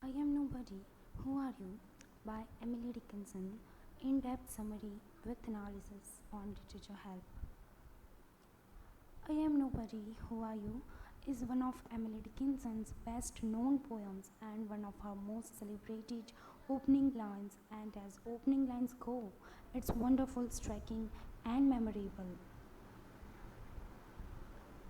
I Am Nobody, Who Are You? By Emily Dickinson. In depth summary with analysis on literature help. I Am Nobody, Who Are You? Is one of Emily Dickinson's best known poems and one of her most celebrated opening lines. And as opening lines go, it's wonderful, striking, and memorable.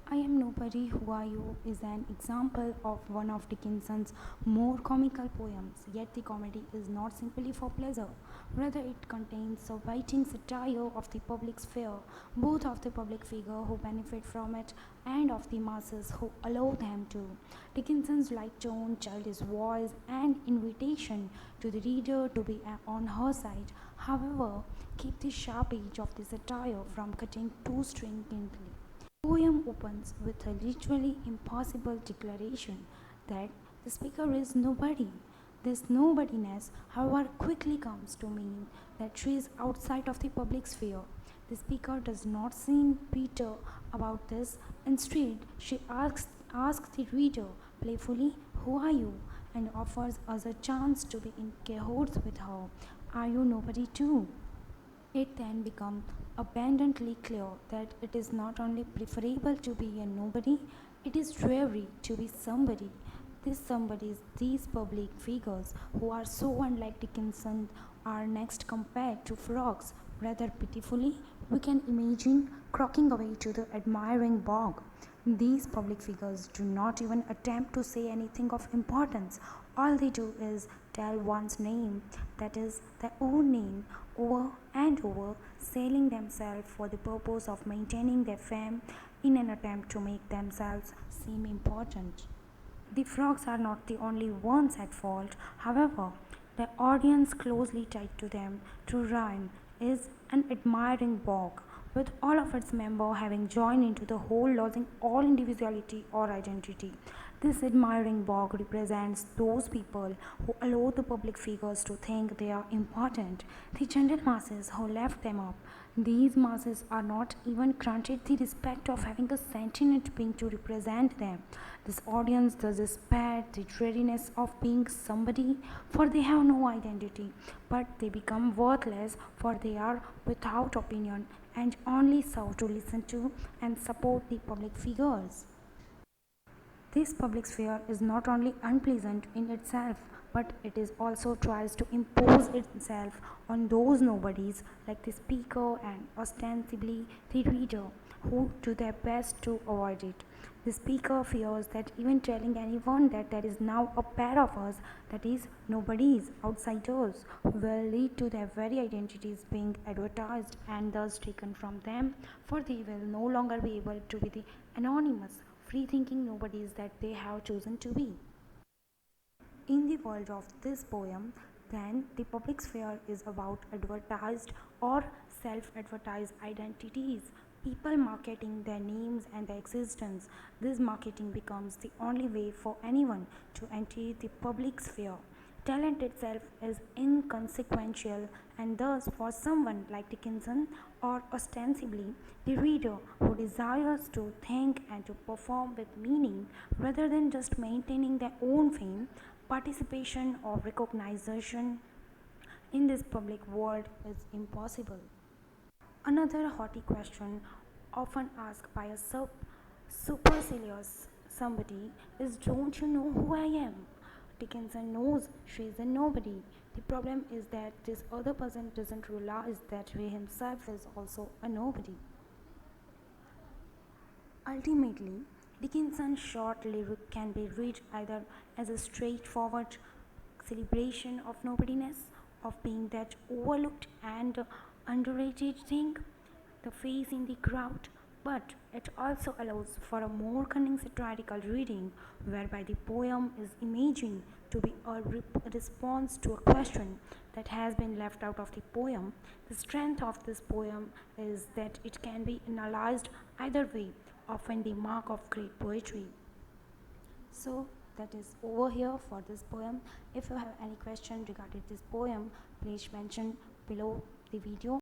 I Am Nobody, Who Are You is an example of one of Dickinson's more comical poems, yet the comedy is not simply for pleasure. Rather, it contains a biting satire of the public sphere, both of the public figure who benefit from it and of the masses who allow them to. Dickinson's light tone, childish voice, and invitation to the reader to be on her side, however, keep the sharp edge of the satire from cutting too stringently. The poem opens with a literally impossible declaration that the speaker is nobody. This nobodiness, however, quickly comes to mean that she is outside of the public sphere. The speaker does not seem bitter about this. Instead, she asks the reader playfully, "Who are you?" and offers us a chance to be in cahoots with her. Are you nobody too? It then becomes abundantly clear that it is not only preferable to be a nobody, it is dreary to be somebody. These somebodies, these public figures who are so unlike Dickinson, are next compared to frogs. Rather pitifully, we can imagine croaking away to the admiring bog. These public figures do not even attempt to say anything of importance. All they do is tell one's name, that is, their own name, over and over, selling themselves for the purpose of maintaining their fame in an attempt to make themselves seem important. The frogs are not the only ones at fault, however. The audience closely tied to them through rhyme is an admiring bog, with all of its members having joined into the whole, losing all individuality or identity. This admiring bog represents those people who allow the public figures to think they are important, the general masses who left them up. These masses are not even granted the respect of having a sentient being to represent them. This audience does despair the dreariness of being somebody, for they have no identity, but they become worthless, for they are without opinion and only serve to listen to and support the public figures. This public sphere is not only unpleasant in itself, but it is also tries to impose itself on those nobodies like the speaker and ostensibly the reader, who do their best to avoid it. The speaker fears that even telling anyone that there is now a pair of us, that is, nobodies, outsiders, will lead to their very identities being advertised and thus taken from them, for they will no longer be able to be the anonymous, free thinking nobodies that they have chosen to be. In the world of this poem, then, the public sphere is about advertised or self advertised identities, people marketing their names and their existence. This marketing becomes the only way for anyone to enter the public sphere. Talent itself is inconsequential, and thus, for someone like Dickinson, or ostensibly the reader who desires to think and to perform with meaning rather than just maintaining their own fame, participation or recognition in this public world is impossible. Another haughty question often asked by a supercilious somebody is, "Don't you know who I am?" Dickinson knows she is a nobody. The problem is that this other person doesn't realize that he himself is also a nobody. Ultimately, Dickinson's short lyric can be read either as a straightforward celebration of nobodiness, of being that overlooked and underrated thing, the face in the crowd, but it also allows for a more cunning satirical reading whereby the poem is imagined to be a response to a question that has been left out of the poem. The strength of this poem is that it can be analyzed either way, often the mark of great poetry. So that is over here for this poem. If you have any question regarding this poem, please mention below the video.